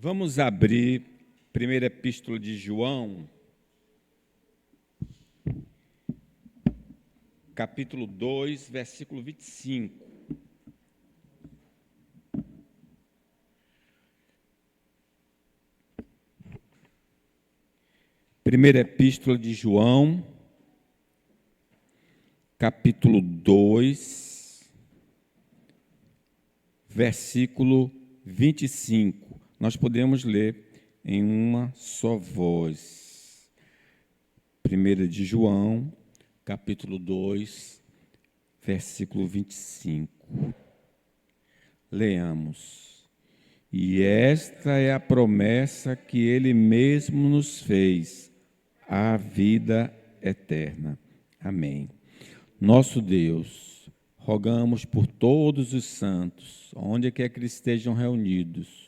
Vamos abrir primeira epístola de João, capítulo 2, versículo 25. Primeira epístola de João, capítulo 2, versículo 25. Nós podemos ler em uma só voz. Primeira de João, capítulo 2, versículo 25. Leamos. E esta é a promessa que ele mesmo nos fez, a vida eterna. Amém. Nosso Deus, rogamos por todos os santos, onde quer que eles estejam reunidos,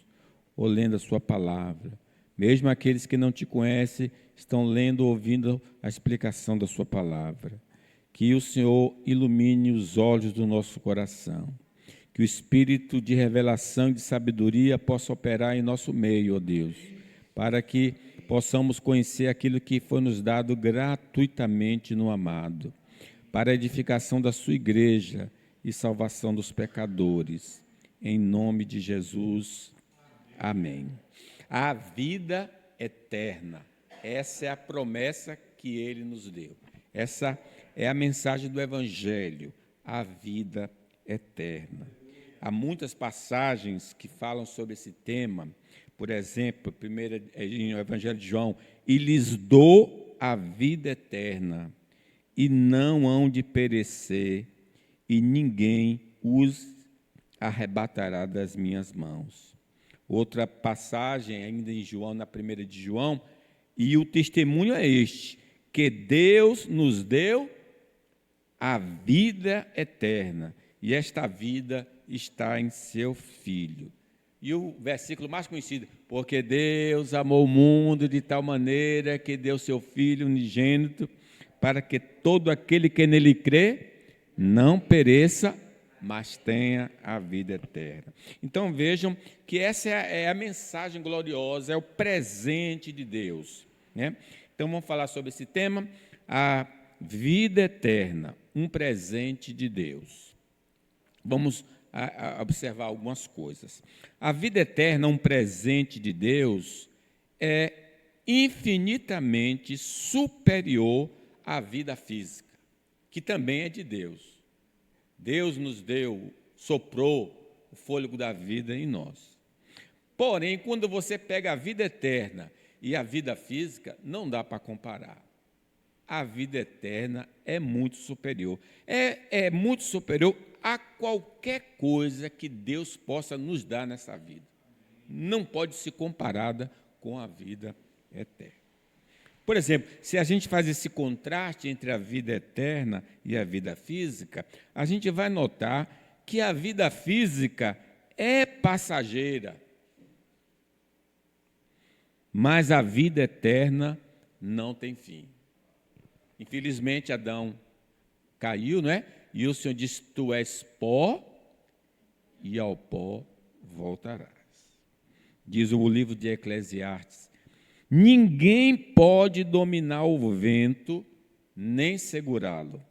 ou lendo a sua palavra, mesmo aqueles que não te conhecem, estão lendo ou ouvindo a explicação da sua palavra. Que o Senhor ilumine os olhos do nosso coração, que o espírito de revelação e de sabedoria possa operar em nosso meio, ó Deus, para que possamos conhecer aquilo que foi nos dado gratuitamente no amado, para a edificação da sua igreja e salvação dos pecadores. Em nome de Jesus, amém. A vida eterna, essa é a promessa que ele nos deu. Essa é a mensagem do Evangelho, a vida eterna. Há muitas passagens que falam sobre esse tema. Por exemplo, primeiro em o Evangelho de João, e lhes dou a vida eterna, e não hão de perecer, e ninguém os arrebatará das minhas mãos. Outra passagem, ainda em João, na primeira de João, e o testemunho é este, que Deus nos deu a vida eterna, e esta vida está em seu Filho. E o versículo mais conhecido, porque Deus amou o mundo de tal maneira que deu seu Filho unigênito, para que todo aquele que nele crê não pereça, mas tenha a vida eterna. Então vejam que essa é a mensagem gloriosa, é o presente de Deus, né? Então vamos falar sobre esse tema, a vida eterna, um presente de Deus. Vamos observar algumas coisas. A vida eterna, um presente de Deus, é infinitamente superior à vida física, que também é de Deus. Deus nos deu, soprou o fôlego da vida em nós. Porém, quando você pega a vida eterna e a vida física, não dá para comparar. A vida eterna é muito superior. É muito superior a qualquer coisa que Deus possa nos dar nessa vida. Não pode ser comparada com a vida eterna. Por exemplo, se a gente faz esse contraste entre a vida eterna e a vida física, a gente vai notar que a vida física é passageira, mas a vida eterna não tem fim. Infelizmente, Adão caiu, não é? E o Senhor disse, tu és pó e ao pó voltarás. Diz o livro de Eclesiastes, ninguém pode dominar o vento, nem segurá-lo.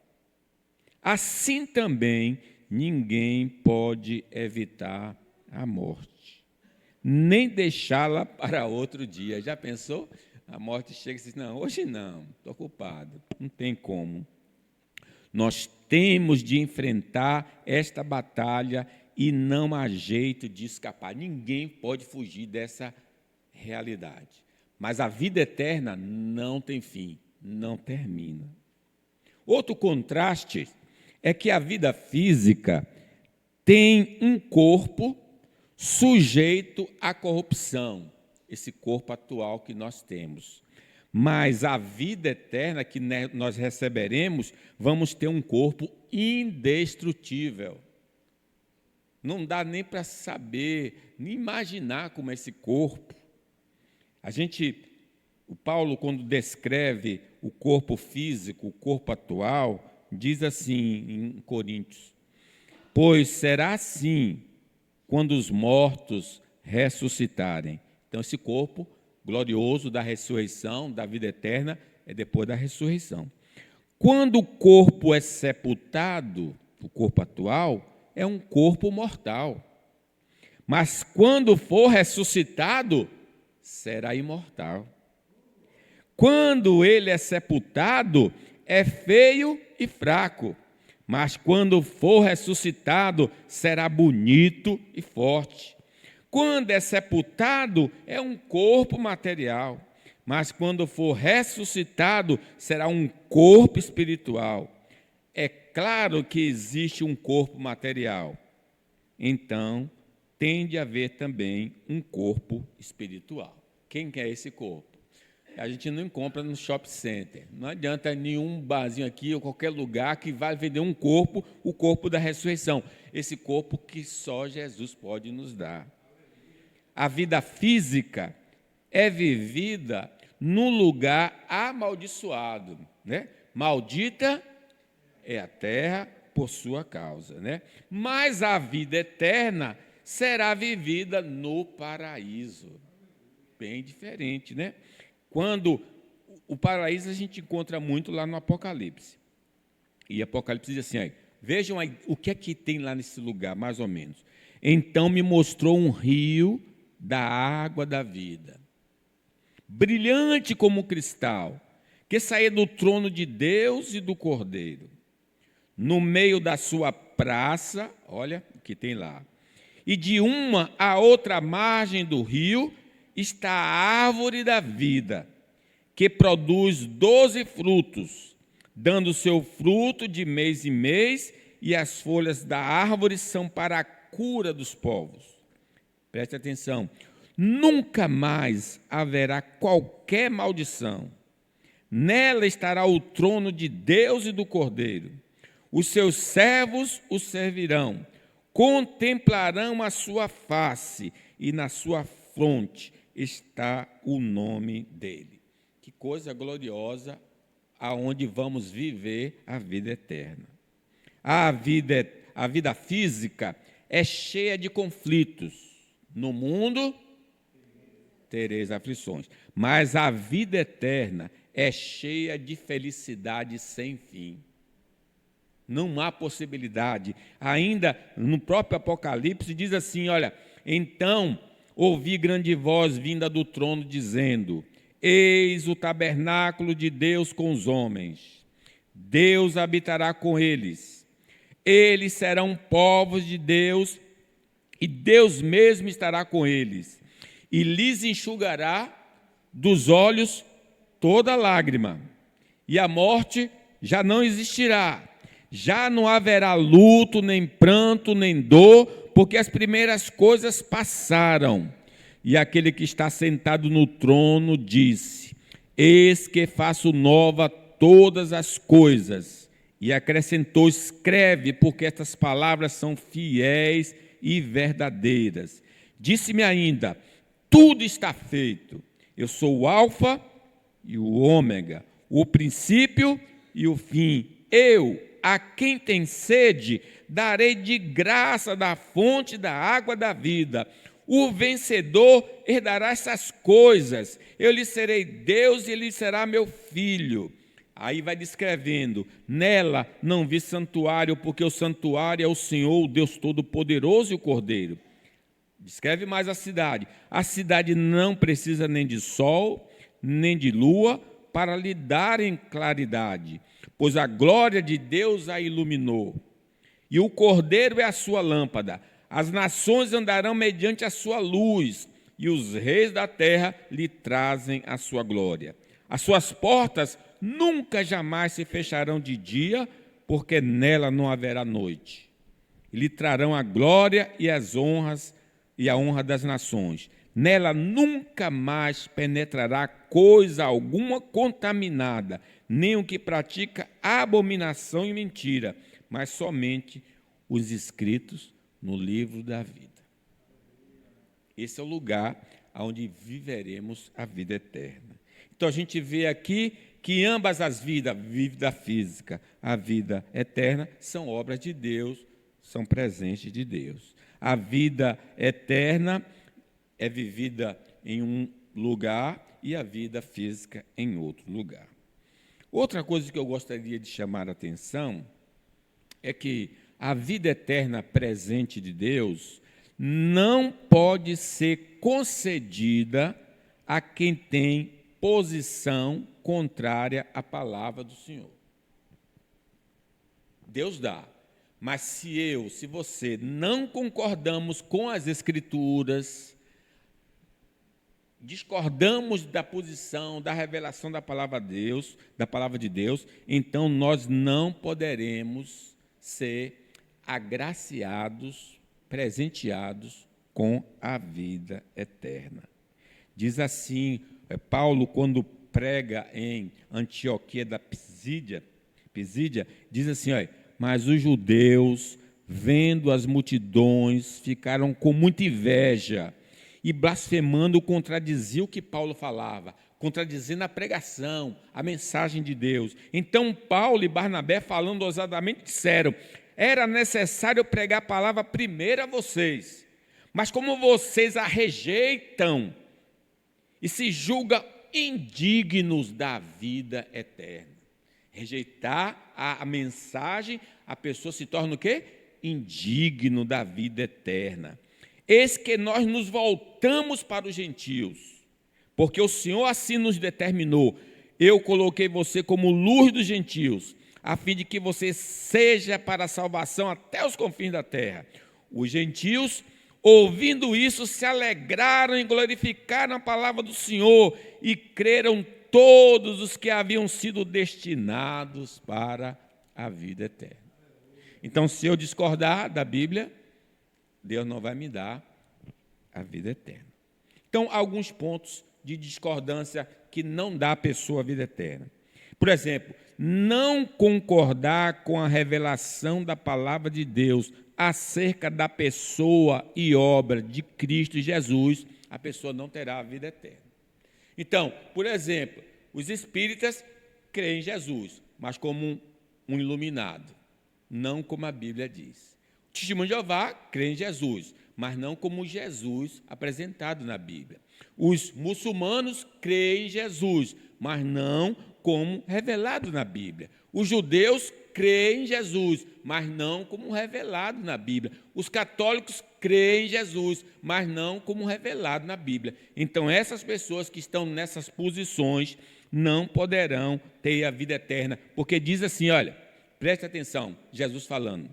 Assim também, ninguém pode evitar a morte, nem deixá-la para outro dia. Já pensou? A morte chega e diz, não, hoje não, estou ocupado, não tem como. Nós temos de enfrentar esta batalha e não há jeito de escapar. Ninguém pode fugir dessa realidade. Mas a vida eterna não tem fim, não termina. Outro contraste é que a vida física tem um corpo sujeito à corrupção, esse corpo atual que nós temos. Mas a vida eterna que nós receberemos, vamos ter um corpo indestrutível. Não dá nem para saber, nem imaginar como é esse corpo. O Paulo, quando descreve o corpo físico, o corpo atual, diz assim em Coríntios, pois será assim quando os mortos ressuscitarem, Então, esse corpo glorioso da ressurreição, da vida eterna, é depois da ressurreição. Quando o corpo é sepultado, o corpo atual, é um corpo mortal. Mas quando for ressuscitado, será imortal. Quando ele é sepultado, é feio e fraco. Mas quando for ressuscitado, será bonito e forte. Quando é sepultado, é um corpo material. Mas quando for ressuscitado, será um corpo espiritual. É claro que existe um corpo material. Então, tem de haver também um corpo espiritual. Quem quer esse corpo? A gente não encontra no shopping center. Não adianta nenhum barzinho aqui ou qualquer lugar que vai vender um corpo, o corpo da ressurreição. Esse corpo que só Jesus pode nos dar. A vida física é vivida num lugar amaldiçoado, né? Maldita é a terra por sua causa, né? Mas a vida eterna será vivida no paraíso. Bem diferente, né? Quando o paraíso a gente encontra muito lá no Apocalipse. E Apocalipse diz assim, aí, vejam aí o que é que tem lá nesse lugar, mais ou menos. Então me mostrou um rio da água da vida, brilhante como cristal, que saía do trono de Deus e do Cordeiro. No meio da sua praça, olha o que tem lá, e de uma à outra margem do rio está a árvore da vida, que produz 12 frutos, dando seu fruto de mês em mês, e as folhas da árvore são para a cura dos povos. Preste atenção, nunca mais haverá qualquer maldição. Nela estará o trono de Deus e do Cordeiro. Os seus servos o servirão, contemplarão a sua face, e na sua fronte está o nome dele. Que coisa gloriosa, aonde vamos viver a vida eterna. A vida física é cheia de conflitos. No mundo tereis aflições, mas a vida eterna é cheia de felicidade sem fim. Não há possibilidade. Ainda no próprio Apocalipse diz assim, olha, então ouvi grande voz vinda do trono dizendo, eis o tabernáculo de Deus com os homens. Deus habitará com eles. Eles serão povos de Deus e Deus mesmo estará com eles. E lhes enxugará dos olhos toda lágrima. E a morte já não existirá. Já não haverá luto, nem pranto, nem dor, porque as primeiras coisas passaram. E aquele que está sentado no trono disse, eis que faço nova todas as coisas. E acrescentou, escreve, porque estas palavras são fiéis e verdadeiras. Disse-me ainda, tudo está feito. Eu sou o Alfa e o Ômega, o princípio e o fim. Eu, a quem tem sede, darei de graça da fonte da água da vida. O vencedor herdará essas coisas. Eu lhe serei Deus e ele será meu filho. Aí vai descrevendo, nela não vi santuário, porque o santuário é o Senhor, o Deus Todo-Poderoso e o Cordeiro. Descreve mais a cidade. A cidade não precisa nem de sol, nem de lua, para lhe darem claridade, pois a glória de Deus a iluminou. E o Cordeiro é a sua lâmpada. As nações andarão mediante a sua luz, e os reis da terra lhe trazem a sua glória. As suas portas nunca jamais se fecharão de dia, porque nela não haverá noite. E lhe trarão a glória e as honras e a honra das nações. Nela nunca mais penetrará coisa alguma contaminada, nem o que pratica abominação e mentira, mas somente os inscritos no livro da vida. Esse é o lugar onde viveremos a vida eterna. Então a gente vê aqui que ambas as vidas, a vida física, a vida eterna, são obras de Deus, são presentes de Deus. A vida eterna é vivida em um lugar e a vida física em outro lugar. Outra coisa que eu gostaria de chamar a atenção é que a vida eterna presente de Deus não pode ser concedida a quem tem posição contrária à palavra do Senhor. Deus dá, mas se você não concordamos com as Escrituras, discordamos da posição, da revelação da palavra de Deus, então nós não poderemos ser agraciados, presenteados com a vida eterna. Diz assim, Paulo, quando prega em Antioquia da Pisídia, diz assim, mas os judeus, vendo as multidões, ficaram com muita inveja e blasfemando contradiziam o que Paulo falava, contradizendo a pregação, a mensagem de Deus. Então Paulo e Barnabé, falando ousadamente, disseram: era necessário pregar a palavra primeiro a vocês, mas como vocês a rejeitam e se julgam indignos da vida eterna. Rejeitar a mensagem, a pessoa se torna o quê? Indigno da vida eterna. Eis que nós nos voltamos para os gentios, porque o Senhor assim nos determinou. Eu coloquei você como luz dos gentios, a fim de que você seja para a salvação até os confins da terra. Os gentios, ouvindo isso, se alegraram e glorificaram a palavra do Senhor e creram todos os que haviam sido destinados para a vida eterna. Então, se eu discordar da Bíblia, Deus não vai me dar a vida eterna. Então, alguns pontos de discordância que não dá à pessoa a vida eterna. Por exemplo, não concordar com a revelação da palavra de Deus acerca da pessoa e obra de Cristo Jesus, a pessoa não terá a vida eterna. Então, por exemplo, os espíritas creem em Jesus, mas como um iluminado, não como a Bíblia diz. O Testemunho de Jeová crê em Jesus, mas não como Jesus apresentado na Bíblia. Os muçulmanos creem em Jesus, mas não como revelado na Bíblia. Os judeus creem em Jesus, mas não como revelado na Bíblia. Os católicos creem em Jesus, mas não como revelado na Bíblia. Então, essas pessoas que estão nessas posições não poderão ter a vida eterna, porque diz assim, olha, preste atenção, Jesus falando.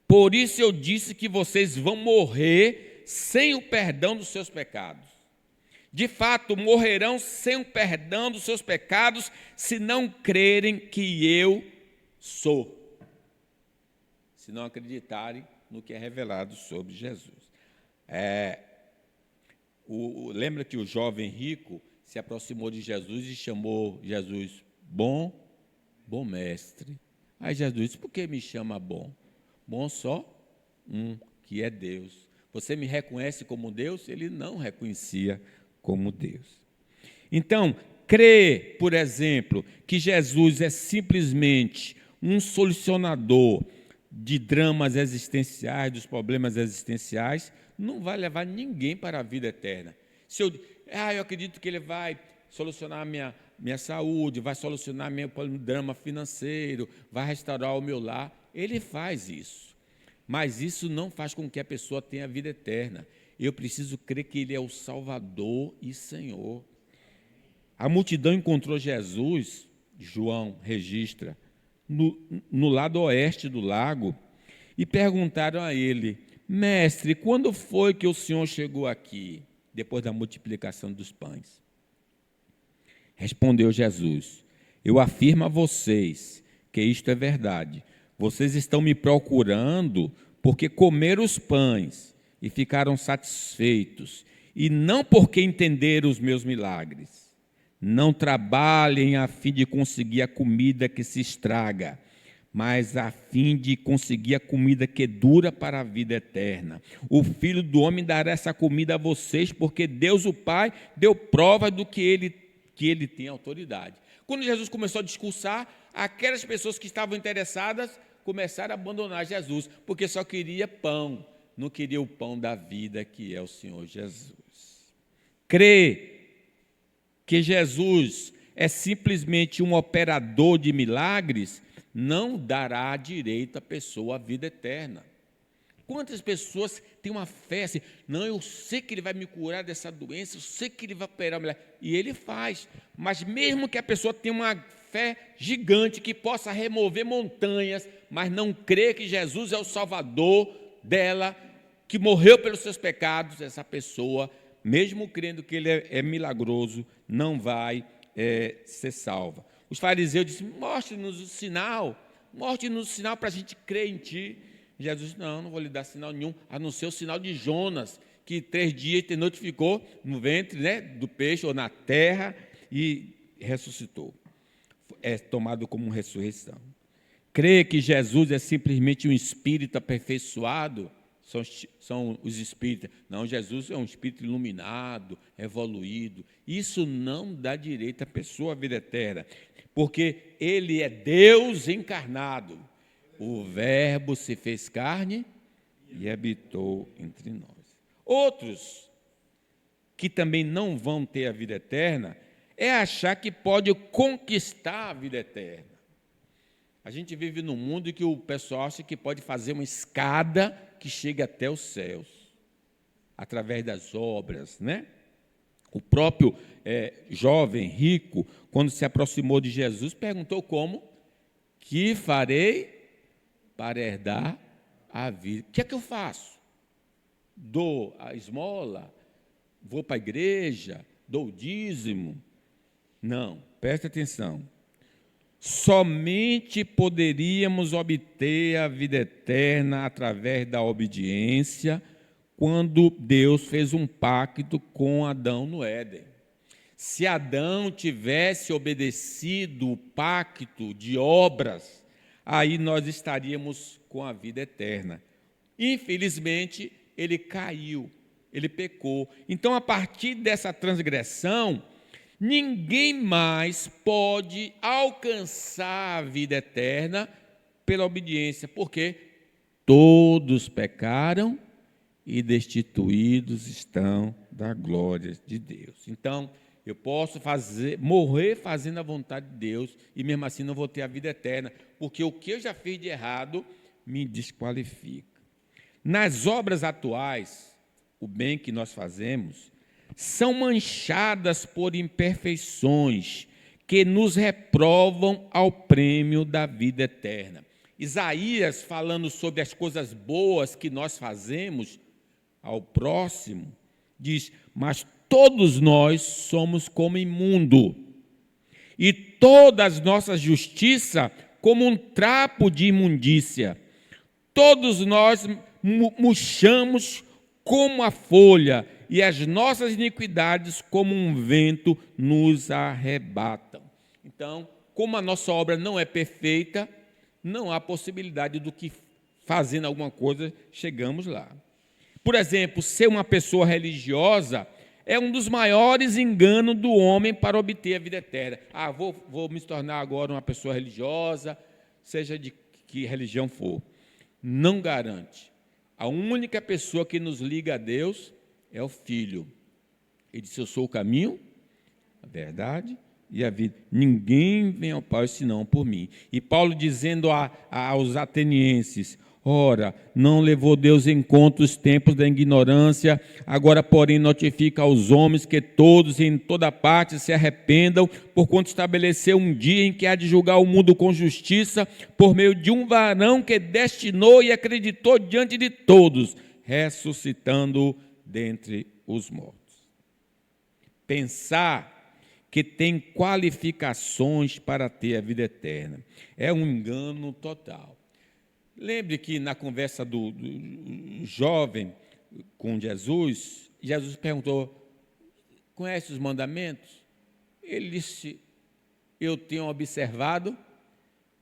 Por isso eu disse que vocês vão morrer sem o perdão dos seus pecados. De fato, morrerão sem o perdão dos seus pecados, se não crerem que eu sou. Se não acreditarem no que é revelado sobre Jesus. Lembra que o jovem rico se aproximou de Jesus e chamou Jesus bom mestre. Aí Jesus disse, por que me chama bom? Bom só um, que é Deus. Você me reconhece como Deus? Ele não reconhecia como Deus. Então, crer, por exemplo, que Jesus é simplesmente um solucionador de dramas existenciais, dos problemas existenciais, não vai levar ninguém para a vida eterna. Se eu acredito que ele vai solucionar a minha saúde, vai solucionar meu drama financeiro, vai restaurar o meu lar, ele faz isso. Mas isso não faz com que a pessoa tenha a vida eterna. Eu preciso crer que ele é o Salvador e Senhor. A multidão encontrou Jesus, João registra, no lado oeste do lago, e perguntaram a ele, mestre, quando foi que o Senhor chegou aqui, depois da multiplicação dos pães? Respondeu Jesus, eu afirmo a vocês que isto é verdade. Vocês estão me procurando porque comeram os pães e ficaram satisfeitos, e não porque entenderam os meus milagres. Não trabalhem a fim de conseguir a comida que se estraga, mas a fim de conseguir a comida que dura para a vida eterna. O Filho do Homem dará essa comida a vocês, porque Deus o Pai deu prova do que ele tem autoridade. Quando Jesus começou a discursar, aquelas pessoas que estavam interessadas começaram a abandonar Jesus, porque só queria pão, não queria o pão da vida, que é o Senhor Jesus. crê que Jesus é simplesmente um operador de milagres, não dará direito à pessoa à vida eterna. Quantas pessoas têm uma fé assim, não, eu sei que ele vai me curar dessa doença, eu sei que ele vai operar, e ele faz, mas mesmo que a pessoa tenha uma fé gigante, que possa remover montanhas, mas não crê que Jesus é o Salvador dela, que morreu pelos seus pecados, essa pessoa, mesmo crendo que ele é milagroso, não vai ser salva. Os fariseus disseram, mostre-nos o sinal para a gente crer em ti. Jesus disse, não vou lhe dar sinal nenhum, a não ser o sinal de Jonas, que 3 dias e 3 noites ficou no ventre do peixe ou na terra e ressuscitou. É tomado como ressurreição. Crer que Jesus é simplesmente um espírito aperfeiçoado, são os espíritas. Não, Jesus é um espírito iluminado, evoluído. Isso não dá direito à pessoa à vida eterna, porque ele é Deus encarnado. O Verbo se fez carne e habitou entre nós. Outros que também não vão ter a vida eterna é achar que pode conquistar a vida eterna. A gente vive num mundo em que o pessoal acha que pode fazer uma escada que chega até os céus, através das obras, né? O próprio jovem rico, quando se aproximou de Jesus, perguntou como? Que farei para herdar a vida? O que é que eu faço? Dou a esmola? Vou para a igreja? Dou o dízimo? Não, presta atenção. Somente poderíamos obter a vida eterna através da obediência quando Deus fez um pacto com Adão no Éden. Se Adão tivesse obedecido o pacto de obras, aí nós estaríamos com a vida eterna. Infelizmente, ele caiu, ele pecou. Então, a partir dessa transgressão, ninguém mais pode alcançar a vida eterna pela obediência, porque todos pecaram e destituídos estão da glória de Deus. Então, eu posso morrer fazendo a vontade de Deus e mesmo assim não vou ter a vida eterna, porque o que eu já fiz de errado me desqualifica. Nas obras atuais, o bem que nós fazemos são manchadas por imperfeições que nos reprovam ao prêmio da vida eterna. Isaías, falando sobre as coisas boas que nós fazemos ao próximo, diz, mas todos nós somos como imundo, e toda a nossa justiça como um trapo de imundícia. Todos nós murchamos como a folha, e as nossas iniquidades, como um vento, nos arrebatam. Então, como a nossa obra não é perfeita, não há possibilidade do que, fazendo alguma coisa, chegamos lá. Por exemplo, ser uma pessoa religiosa é um dos maiores enganos do homem para obter a vida eterna. Vou me tornar agora uma pessoa religiosa, seja de que religião for. Não garante. A única pessoa que nos liga a Deus é o Filho. Ele disse, eu sou o caminho, a verdade e a vida. Ninguém vem ao Pai senão por mim. E Paulo dizendo aos atenienses, ora, não levou Deus em conta os tempos da ignorância, agora, porém, notifica aos homens que todos em toda parte se arrependam, porquanto estabeleceu um dia em que há de julgar o mundo com justiça, por meio de um varão que destinou e acreditou diante de todos, ressuscitando dentre os mortos. Pensar que tem qualificações para ter a vida eterna é um engano total. Lembre que na conversa do jovem com Jesus, Jesus perguntou, conhece os mandamentos? Ele disse, eu tenho observado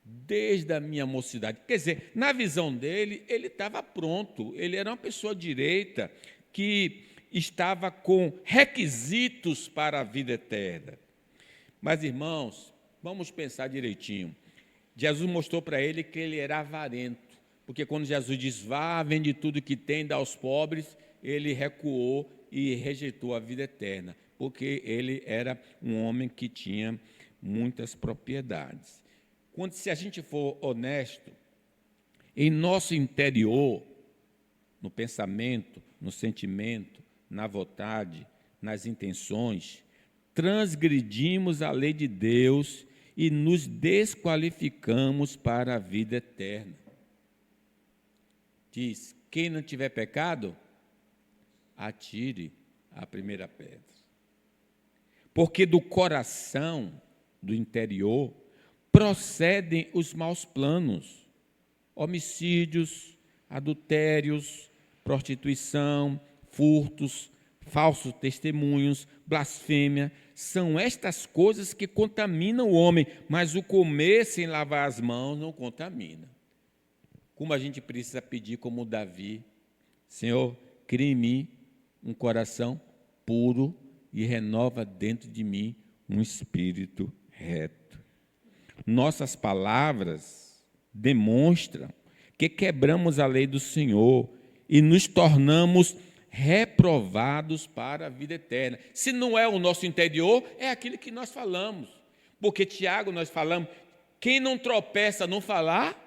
desde a minha mocidade. Quer dizer, na visão dele, ele estava pronto, ele era uma pessoa direita, que estava com requisitos para a vida eterna. Mas, irmãos, vamos pensar direitinho. Jesus mostrou para ele que ele era avarento, porque quando Jesus diz, vá, vende tudo que tem, dá aos pobres, ele recuou e rejeitou a vida eterna, porque ele era um homem que tinha muitas propriedades. Se a gente for honesto, em nosso interior, no pensamento, no sentimento, na vontade, nas intenções, transgredimos a lei de Deus e nos desqualificamos para a vida eterna. Diz: quem não tiver pecado, atire a primeira pedra. Porque do coração, do interior, procedem os maus planos, homicídios, adultérios, prostituição, furtos, falsos testemunhos, blasfêmia. São estas coisas que contaminam o homem, mas o comer sem lavar as mãos não contamina. Como a gente precisa pedir, como Davi: Senhor, cria em mim um coração puro e renova dentro de mim um espírito reto. Nossas palavras demonstram que quebramos a lei do Senhor e nos tornamos reprovados para a vida eterna. Se não é o nosso interior, é aquilo que nós falamos. Porque, Tiago, nós falamos, quem não tropeça no falar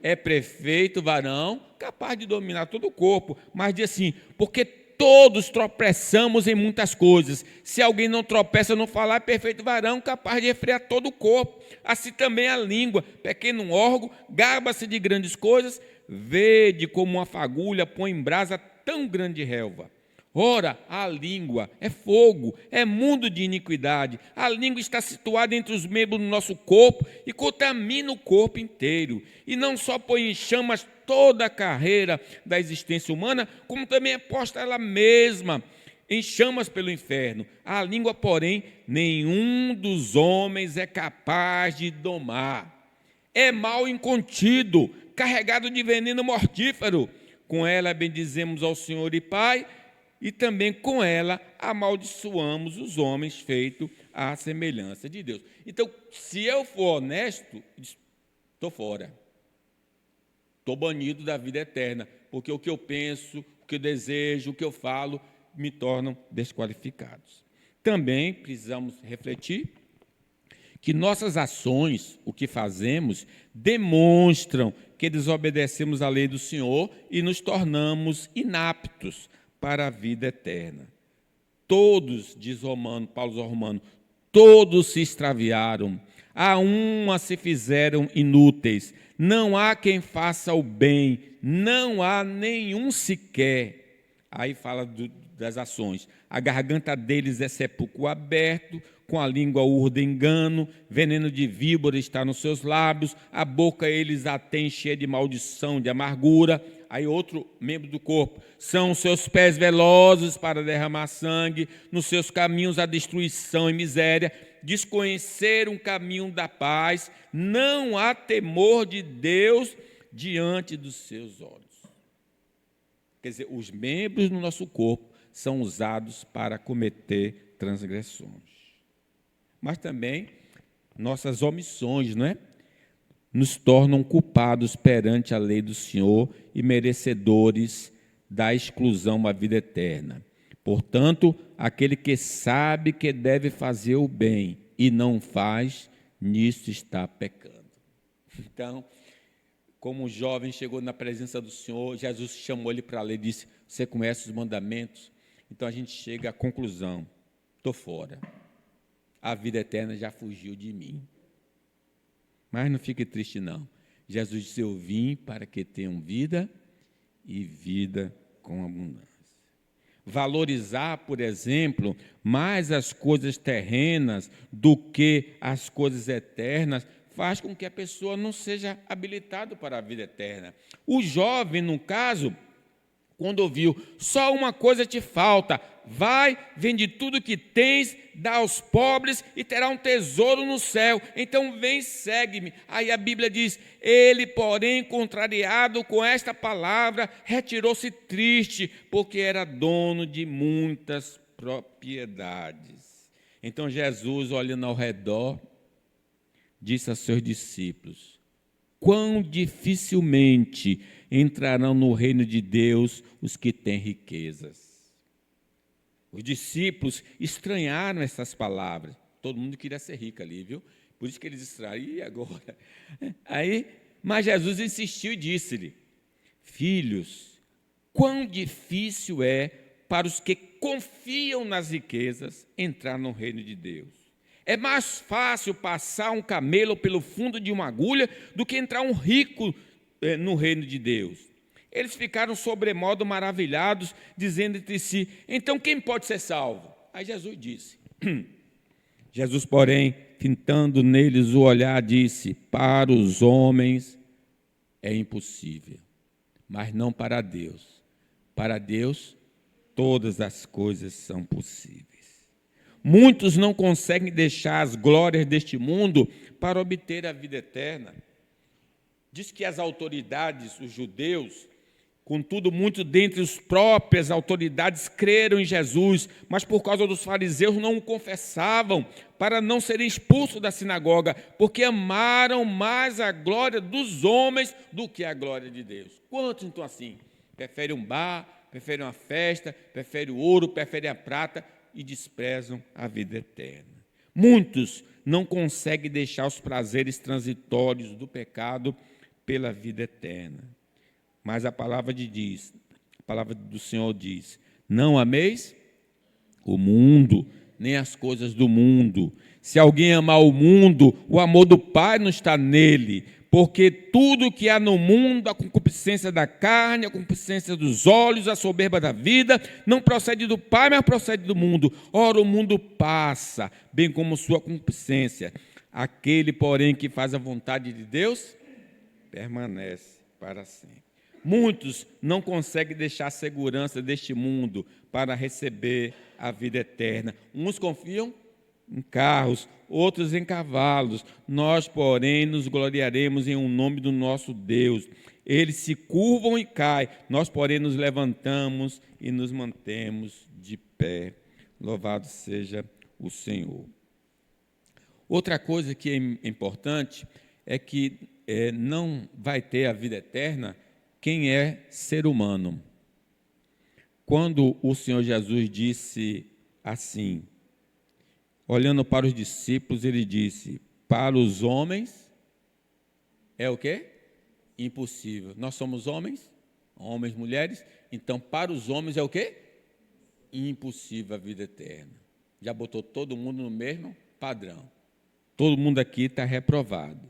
é perfeito varão, capaz de dominar todo o corpo. Mas diz assim, porque todos tropeçamos em muitas coisas. Se alguém não tropeça no falar, é perfeito varão, capaz de refrear todo o corpo. Assim também a língua, pequeno órgão, gaba-se de grandes coisas, vede como uma fagulha põe em brasa tão grande relva. Ora, a língua é fogo, é mundo de iniquidade. A língua está situada entre os membros do nosso corpo e contamina o corpo inteiro. E não só põe em chamas toda a carreira da existência humana, como também é posta ela mesma em chamas pelo inferno. A língua, porém, nenhum dos homens é capaz de domar. É mal incontido, carregado de veneno mortífero. Com ela bendizemos ao Senhor e Pai, e também com ela amaldiçoamos os homens feitos à semelhança de Deus. Então, se eu for honesto, estou fora. Estou banido da vida eterna, porque o que eu penso, o que eu desejo, o que eu falo, me tornam desqualificados. Também precisamos refletir que nossas ações, o que fazemos, demonstram que desobedecemos a lei do Senhor e nos tornamos inaptos para a vida eterna. Todos, diz Paulo aos Romanos, todos se extraviaram, a uma se fizeram inúteis, não há quem faça o bem, não há nenhum sequer. Aí fala das ações. A garganta deles é sepulcro aberto, com a língua urda engano, veneno de víbora está nos seus lábios, a boca eles a têm cheia de maldição, de amargura. Aí outro membro do corpo, são os seus pés velozes para derramar sangue, nos seus caminhos a destruição e miséria, desconheceram o caminho da paz, não há temor de Deus diante dos seus olhos. Quer dizer, os membros do nosso corpo são usados para cometer transgressões. Mas também nossas omissões, não é? Nos tornam culpados perante a lei do Senhor e merecedores da exclusão à vida eterna. Portanto, aquele que sabe que deve fazer o bem e não faz, nisso está pecando. Então, como o jovem chegou na presença do Senhor, Jesus chamou ele para ler e disse, você conhece os mandamentos? Então a gente chega à conclusão, estou fora. A vida eterna já fugiu de mim. Mas não fique triste, não. Jesus disse, eu vim para que tenham vida e vida com abundância. Valorizar, por exemplo, mais as coisas terrenas do que as coisas eternas faz com que a pessoa não seja habilitada para a vida eterna. O jovem, no caso, quando ouviu, só uma coisa te falta, vai, vende tudo que tens, dá aos pobres e terá um tesouro no céu. Então vem, segue-me. Aí a Bíblia diz, ele, porém, contrariado com esta palavra, retirou-se triste, porque era dono de muitas propriedades. Então Jesus, olhando ao redor, disse a seus discípulos, quão dificilmente entrarão no reino de Deus os que têm riquezas. Os discípulos estranharam essas palavras. Todo mundo queria ser rico ali, viu? Por isso que eles distraíram, e agora? Mas Jesus insistiu e disse-lhe: filhos, quão difícil é para os que confiam nas riquezas entrar no reino de Deus. É mais fácil passar um camelo pelo fundo de uma agulha do que entrar um rico no reino de Deus. Eles ficaram sobremodo maravilhados, dizendo entre si: então quem pode ser salvo? Aí Jesus disse. Jesus, porém, fitando neles o olhar, disse: para os homens é impossível, mas não para Deus. Para Deus, todas as coisas são possíveis. Muitos não conseguem deixar as glórias deste mundo para obter a vida eterna. Diz que as autoridades, os judeus, contudo, muitos dentre as próprias autoridades creram em Jesus, mas por causa dos fariseus não o confessavam, para não serem expulsos da sinagoga, porque amaram mais a glória dos homens do que a glória de Deus. Quantos então assim? Preferem um bar, preferem uma festa, preferem o ouro, preferem a prata e desprezam a vida eterna. Muitos não conseguem deixar os prazeres transitórios do pecado pela vida eterna. Mas a palavra do Senhor diz: não ameis o mundo, nem as coisas do mundo. Se alguém amar o mundo, o amor do Pai não está nele, porque tudo que há no mundo, a concupiscência da carne, a concupiscência dos olhos, a soberba da vida, não procede do Pai, mas procede do mundo. Ora, o mundo passa, bem como sua concupiscência. Aquele, porém, que faz a vontade de Deus, permanece para sempre. Muitos não conseguem deixar a segurança deste mundo para receber a vida eterna. Uns confiam em carros, outros em cavalos. Nós, porém, nos gloriaremos em um nome do nosso Deus. Eles se curvam e caem, nós, porém, nos levantamos e nos mantemos de pé. Louvado seja o Senhor. Outra coisa que é importante é que não vai ter a vida eterna quem é ser humano. Quando o Senhor Jesus disse assim, olhando para os discípulos, ele disse: para os homens é o quê? Impossível. Nós somos homens, mulheres, então para os homens é o quê? Impossível a vida eterna. Já botou todo mundo no mesmo padrão. Todo mundo aqui está reprovado.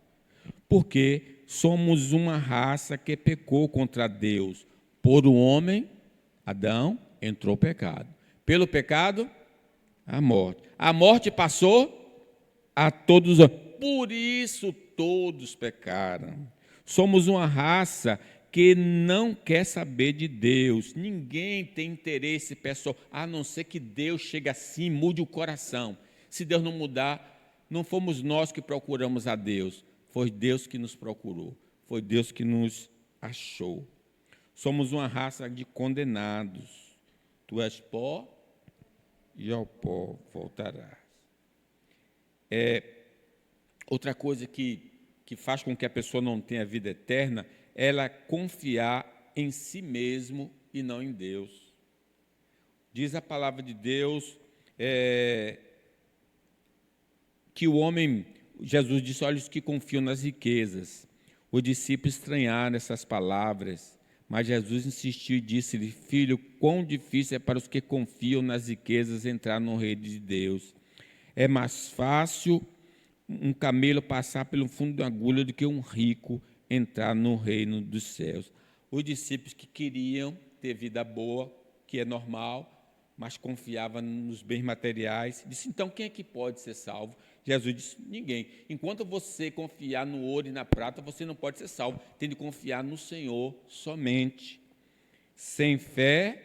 Porque somos uma raça que pecou contra Deus. Por um homem, Adão, entrou o pecado. Pelo pecado, a morte. A morte passou a todos. Por isso todos pecaram. Somos uma raça que não quer saber de Deus. Ninguém tem interesse pessoal, a não ser que Deus chegue assim e mude o coração. Se Deus não mudar, não fomos nós que procuramos a Deus. Foi Deus que nos procurou. Foi Deus que nos achou. Somos uma raça de condenados. Tu és pó e ao pó voltarás. Outra coisa que faz com que a pessoa não tenha vida eterna é ela confiar em si mesmo e não em Deus. Diz a palavra de Deus que o homem... Jesus disse: olha os que confiam nas riquezas. Os discípulos estranharam essas palavras, mas Jesus insistiu e disse-lhe: filho, quão difícil é para os que confiam nas riquezas entrar no reino de Deus. É mais fácil um camelo passar pelo fundo da agulha do que um rico entrar no reino dos céus. Os discípulos que queriam ter vida boa, que é normal, mas confiavam nos bens materiais, disse: então quem é que pode ser salvo? Jesus disse: ninguém. Enquanto você confiar no ouro e na prata, você não pode ser salvo. Tem de confiar no Senhor somente. Sem fé,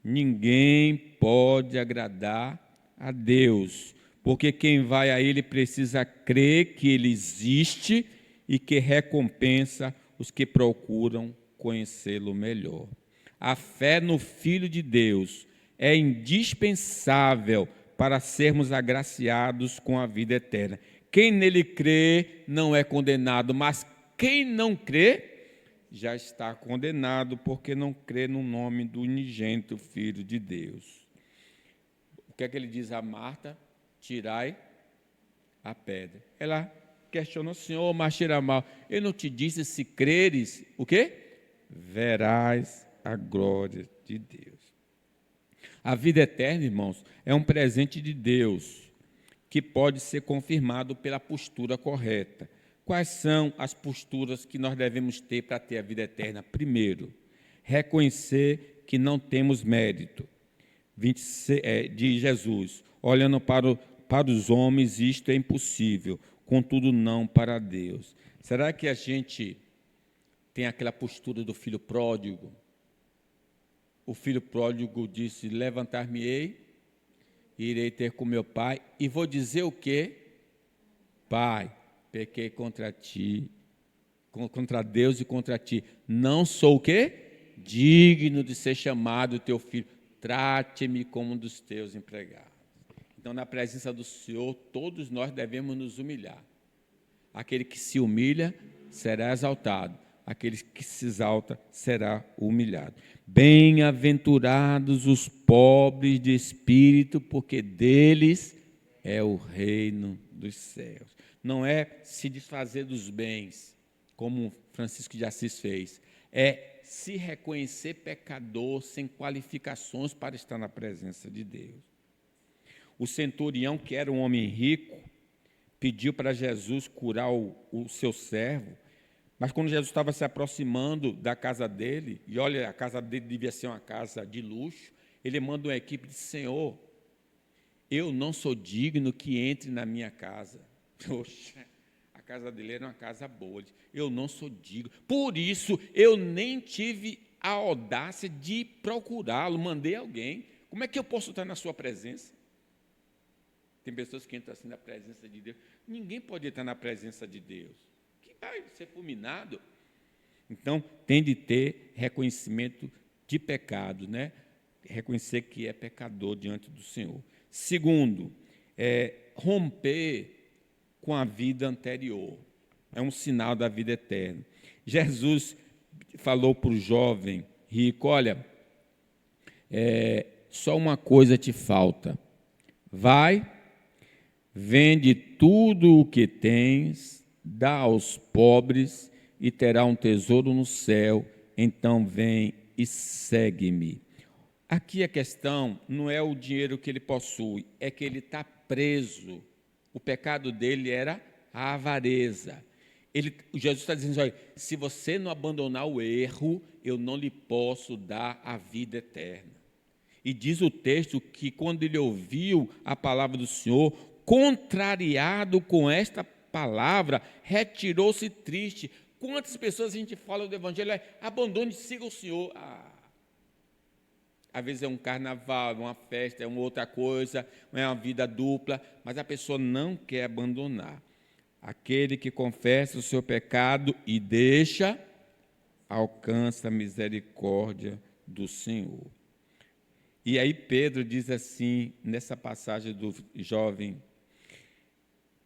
ninguém pode agradar a Deus, porque quem vai a Ele precisa crer que Ele existe e que recompensa os que procuram conhecê-lo melhor. A fé no Filho de Deus é indispensável para sermos agraciados com a vida eterna. Quem nele crê não é condenado, mas quem não crê já está condenado, porque não crê no nome do unigênito Filho de Deus. que é que ele diz a Marta? Tirai a pedra. Ela questionou: Senhor, mas cheira mal. Eu não te disse, se creres, o quê? Verás a glória de Deus. A vida eterna, irmãos, é um presente de Deus que pode ser confirmado pela postura correta. Quais são as posturas que nós devemos ter para ter a vida eterna? Primeiro, reconhecer que não temos mérito. De Jesus, olhando para os homens, isto é impossível, contudo não para Deus. Será que a gente tem aquela postura do filho pródigo? O filho pródigo disse: levantar-me-ei, irei ter com meu pai, e vou dizer o quê? Pai, pequei contra ti, contra Deus e contra ti. Não sou o quê? Digno de ser chamado teu filho. Trate-me como um dos teus empregados. Então, na presença do Senhor, todos nós devemos nos humilhar. Aquele que se humilha será exaltado. Aquele que se exalta será humilhado. Bem-aventurados os pobres de espírito, porque deles é o reino dos céus. Não é se desfazer dos bens, como Francisco de Assis fez. É se reconhecer pecador, sem qualificações para estar na presença de Deus. O centurião, que era um homem rico, pediu para Jesus curar o seu servo, mas quando Jesus estava se aproximando da casa dele, e olha, a casa dele devia ser uma casa de luxo, ele manda uma equipe de: Senhor, eu não sou digno que entre na minha casa. Poxa, a casa dele era uma casa boa. Eu não sou digno. Por isso, eu nem tive a audácia de procurá-lo, mandei alguém. Como é que eu posso estar na sua presença? Tem pessoas que entram assim na presença de Deus. Ninguém pode estar na presença de Deus, que vai ser fulminado. Então, tem de ter reconhecimento de pecado, né? Reconhecer que é pecador diante do Senhor. Segundo, romper com a vida anterior. É um sinal da vida eterna. Jesus falou para o jovem rico: olha, só uma coisa te falta. Vai, vende tudo o que tens, dá aos pobres e terá um tesouro no céu. Então vem e segue-me. Aqui a questão não é o dinheiro que ele possui, é que ele está preso. O pecado dele era a avareza. Jesus está dizendo: olha, se você não abandonar o erro, eu não lhe posso dar a vida eterna. E diz o texto que quando ele ouviu a palavra do Senhor, contrariado com esta palavra, retirou-se triste. Quantas pessoas a gente fala do Evangelho? Abandone e siga o Senhor. Às vezes é um carnaval, uma festa, é uma outra coisa, é uma vida dupla, mas a pessoa não quer abandonar. Aquele que confessa o seu pecado e deixa, alcança a misericórdia do Senhor. E aí Pedro diz assim, nessa passagem do jovem,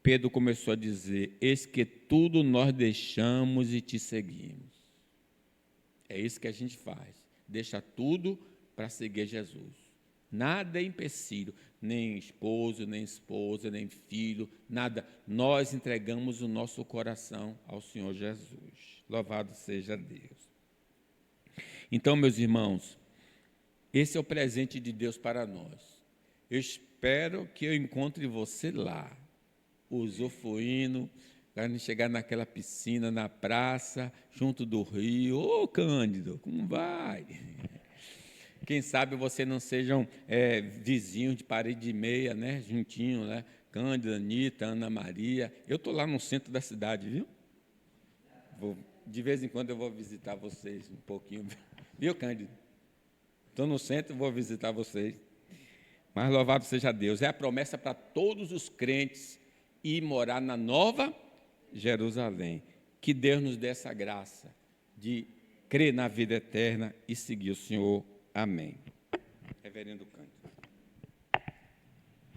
Pedro começou a dizer: eis que tudo nós deixamos e te seguimos. É isso que a gente faz, deixa tudo para seguir Jesus. Nada é empecilho, nem esposo, nem esposa, nem filho, nada. Nós entregamos o nosso coração ao Senhor Jesus. Louvado seja Deus. Então, meus irmãos, esse é o presente de Deus para nós. Eu espero que eu encontre você lá, usufruindo, quando chegar naquela piscina, na praça, junto do rio. Ô, Cândido, como vai? Quem sabe você não sejam vizinhos de parede e meia, né? Juntinho, né? Cândido, Anitta, Ana Maria. Eu estou lá no centro da cidade, viu? De vez em quando eu vou visitar vocês um pouquinho. Viu, Cândido? Estou no centro e vou visitar vocês. Mas louvado seja Deus. É a promessa para todos os crentes ir morar na Nova Jerusalém. Que Deus nos dê essa graça de crer na vida eterna e seguir o Senhor. Amém. Reverendo Cândido.